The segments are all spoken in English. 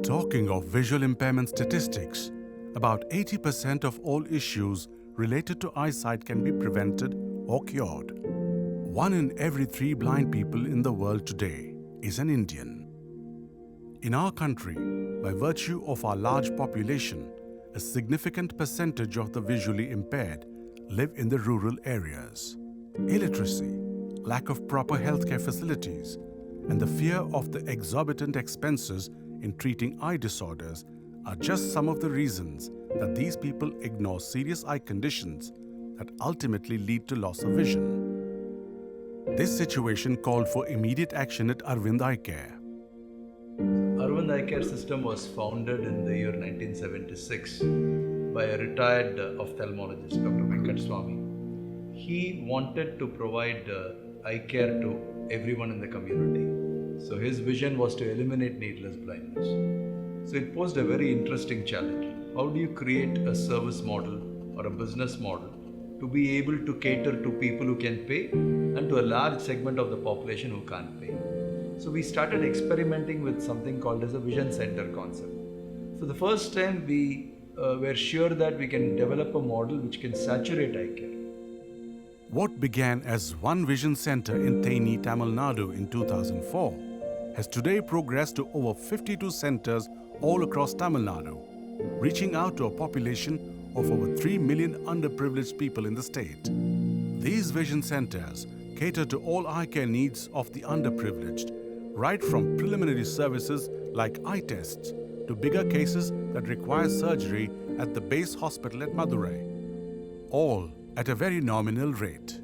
Talking of visual impairment statistics, about 80% of all issues related to eyesight can be prevented or cured. 1 in every 3 blind people in the world today is an Indian. In our country, by virtue of our large population, a significant percentage of the visually impaired live in the rural areas. Illiteracy, lack of proper healthcare facilities, and the fear of the exorbitant expenses in treating eye disorders are just some of the reasons that these people ignore serious eye conditions that ultimately lead to loss of vision. This situation called for immediate action at Arvind Eye Care. Arvind Eye Care system was founded in the year 1976 by a retired ophthalmologist, Dr. Venkat Swami. He wanted to provide eye care to everyone in the community. So his vision was to eliminate needless blindness. So it posed a very interesting challenge. How do you create a service model or a business model to be able to cater to people who can pay and to a large segment of the population who can't pay? So we started experimenting with something called as a vision center concept. For the first time, we were sure that we can develop a model which can saturate eye care. What began as one vision center in Thaini, Tamil Nadu in 2004 has today progressed to over 52 centers all across Tamil Nadu, reaching out to a population of over 3 million underprivileged people in the state. These vision centers cater to all eye care needs of the underprivileged, right from preliminary services like eye tests to bigger cases that require surgery at the base hospital at Madurai, all at a very nominal rate.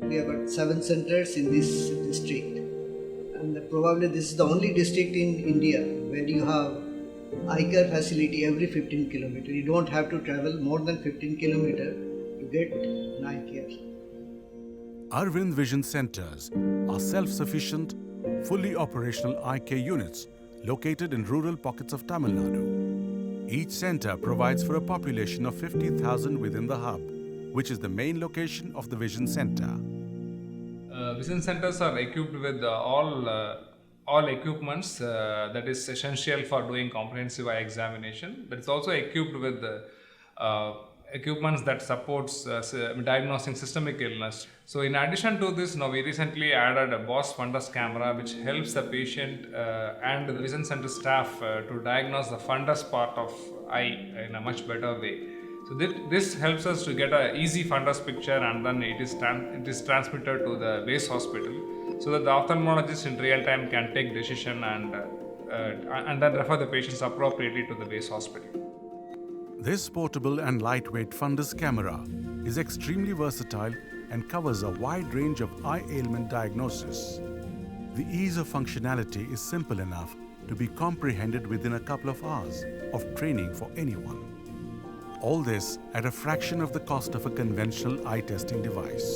We have got 7 centers in this district, and probably this is the only district in India where you have eye care facility every 15 kilometers. You don't have to travel more than 15 kilometers to get an eye care. Arvind Vision Centers are self-sufficient, fully operational eye care units located in rural pockets of Tamil Nadu. Each center provides for a population of 50,000 within the hub, which is the main location of the Vision Center. Vision centers are equipped with all equipments that is essential for doing comprehensive eye examination. But it's also equipped with equipments that supports diagnosing systemic illness. So in addition to this, now we recently added a Bosch fundus camera which helps the patient and the vision center staff to diagnose the fundus part of eye in a much better way. So this helps us to get an easy fundus picture, and then it is transmitted to the base hospital so that the ophthalmologist in real time can take decision and then refer the patients appropriately to the base hospital. This portable and lightweight fundus camera is extremely versatile and covers a wide range of eye ailment diagnosis. The ease of functionality is simple enough to be comprehended within a couple of hours of training for anyone. All this at a fraction of the cost of a conventional eye testing device.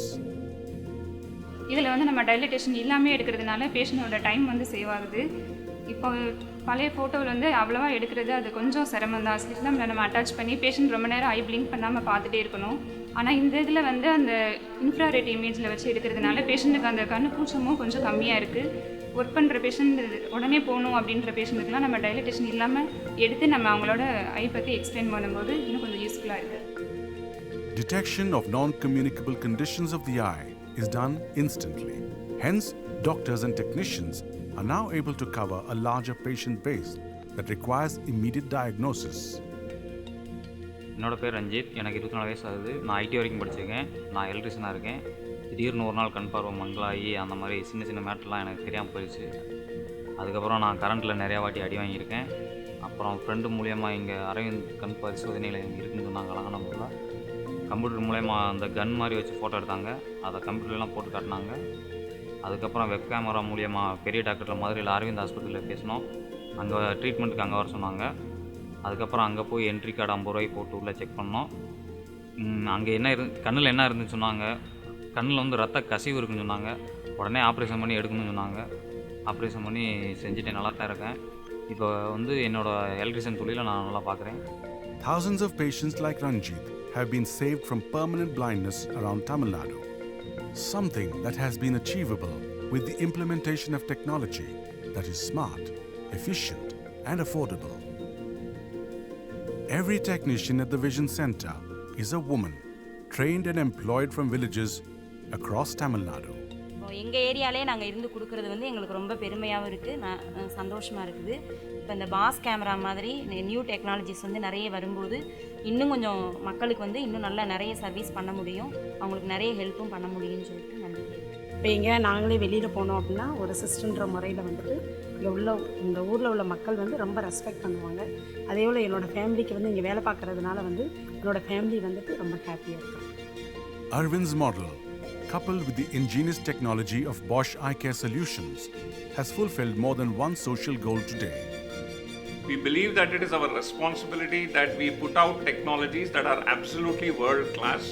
இதில் வந்து நம்ம dilatation இல்லாமல் எடுக்கிறதுனால பேஷண்ட்டோட time வந்து save ஆகுது. இப்போ பழைய ஃபோட்டோவில் வந்து அவ்வளோவா எடுக்கிறது அது கொஞ்சம் சிரமம் தான். ஸ்லிட்லமில் நம்ம அட்டாச் பண்ணி பேஷண்ட் ரொம்ப நேரம் ஐ பிளிங்க் பண்ணாமல் பார்த்துட்டே இருக்கணும். ஆனால் இந்த இதில் வந்து அந்த இன்ஃப்ராரெட் இமேஜில் வச்சு எடுக்கிறதுனால பேஷண்ட்டுக்கு அந்த கண்ணு கூச்சமும் கொஞ்சம் கம்மியாக இருக்குது. ஒர்க் பண்ணுற பேஷண்ட் உடனே போகணும் அப்படின்ற பேஷண்ட்டுக்குலாம் நம்ம டைலட்டேஷன் இல்லாமல் எடுத்து நம்ம அவங்களோட ஐ பற்றி எக்ஸ்பிளைன் பண்ணும்போது இன்னும் கொஞ்சம் யூஸ்ஃபுல்லாக இருக்குது. Detection of non-communicable conditions of the eye is done instantly. Hence, doctors and technicians are now able to cover a larger patient base that requires immediate diagnosis. என்னோட பேர் ரஞ்சித், எனக்கு 24 வயசு ஆகுது. நான் ஐடி வரைக்கும் படிச்சிருக்கேன். நான் எலக்ட்ரிஷனாக இருக்கேன். திடீர்னு ஒரு நாள் கண் பார்வை மங்களாகி அந்த மாதிரி சின்ன மேட்டர்லாம் எனக்கு தெரியாமல் போயிடுச்சு. அதுக்கப்புறம் நான் கரண்ட்டில் நிறையா வாட்டி அடி வாங்கியிருக்கேன். அப்புறம் ஃப்ரெண்டு மூலியமாக இங்கே அரவிந்த் கண் பரிசோதனையில் இருக்குதுன்னு சொன்னாங்க அலங்காநல்லூரில். கம்ப்யூட்டர் மூலயமா அந்த கன் மாதிரி வச்சு ஃபோட்டோ எடுத்தாங்க. அதை கம்ப்யூட்டர்லாம் போட்டு காட்டினாங்க. அதுக்கப்புறம் வெப் கேமரா மூலியமாக பெரிய டாக்டரில் மதுரையில் அரவிந்த் ஹாஸ்பிட்டலில் பேசினோம். அங்கே ட்ரீட்மெண்ட்டுக்கு அங்கே வர சொன்னாங்க. அதுக்கப்புறம் அங்கே போய் என்ட்ரி கார்டு 50 ரூபாய் போட்டு உள்ளே செக் பண்ணோம். அங்கே கண்ணில் என்ன இருந்துன்னு சொன்னாங்க. கண்ணில் வந்து ரத்த கசிவு இருக்குன்னு சொன்னாங்க. உடனே ஆப்ரேஷன் பண்ணி எடுக்கணும்னு சொன்னாங்க. ஆப்ரேஷன் பண்ணி செஞ்சுட்டு நல்லா தான் இருக்கேன். இப்போ வந்து என்னோட எலக்ட்ரிஷியன் தொழிலை நான் நல்லா பார்க்குறேன். Thousands of patients like Ranjit have been saved from permanent blindness around Tamil Nadu. Something that has been achievable with the implementation of technology that is smart, efficient and affordable. Every technician at the Vision Center is a woman, trained and employed from villages across Tamil Nadu. எங்கள் ஏரியாலே நாங்கள் இருந்து கொடுக்குறது வந்து எங்களுக்கு ரொம்ப பெருமையாகவும் இருக்குது, சந்தோஷமாக இருக்குது. இப்போ இந்த பாஸ் கேமரா மாதிரி நியூ டெக்னாலஜிஸ் வந்து நிறைய வரும்போது இன்னும் கொஞ்சம் மக்களுக்கு வந்து இன்னும் நல்லா நிறைய சர்வீஸ் பண்ண முடியும், அவங்களுக்கு நிறைய ஹெல்ப்பும் பண்ண முடியும்னு சொல்லிட்டு நம்பிக்கை. இப்போ எங்கே நாங்களே வெளியில் போனோம் அப்படின்னா ஒரு சிஸ்டன்ற முறையில் வந்துட்டு இந்த ஊரில் உள்ள மக்கள் வந்து ரொம்ப ரெஸ்பெக்ட் பண்ணுவாங்க. அதே போல் என்னோடய ஃபேமிலிக்கு வந்து இங்கே வேலை பார்க்குறதுனால வந்து என்னோடய ஃபேமிலி வந்துட்டு ரொம்ப ஹாப்பியாக இருக்கும். Arvind's model, coupled with the ingenious technology of Bosch Eye Care Solutions, has fulfilled more than one social goal today. We believe that it is our responsibility that we put out technologies that are absolutely world class,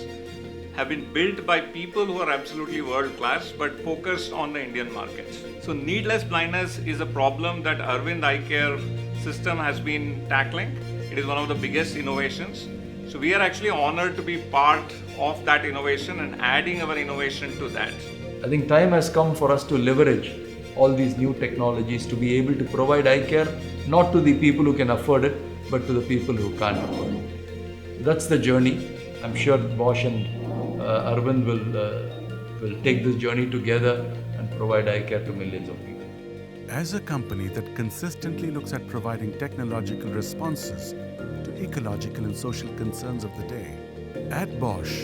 have been built by people who are absolutely world class but focused on the Indian markets. So needless blindness is a problem that Arvind Eye Care system has been tackling. It is one of the biggest innovations. So we are actually honored to be part of that innovation and adding our innovation to that. I think time has come for us to leverage all these new technologies to be able to provide eye care not to the people who can afford it, but to the people who can't afford it. That's the journey. I'm sure Bosch and Arvind will take this journey together and provide eye care to millions of people. As a company that consistently looks at providing technological responses to ecological and social concerns of the day, at Bosch,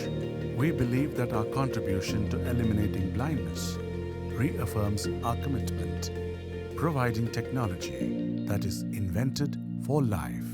we believe that our contribution to eliminating blindness reaffirms our commitment, providing technology that is invented for life.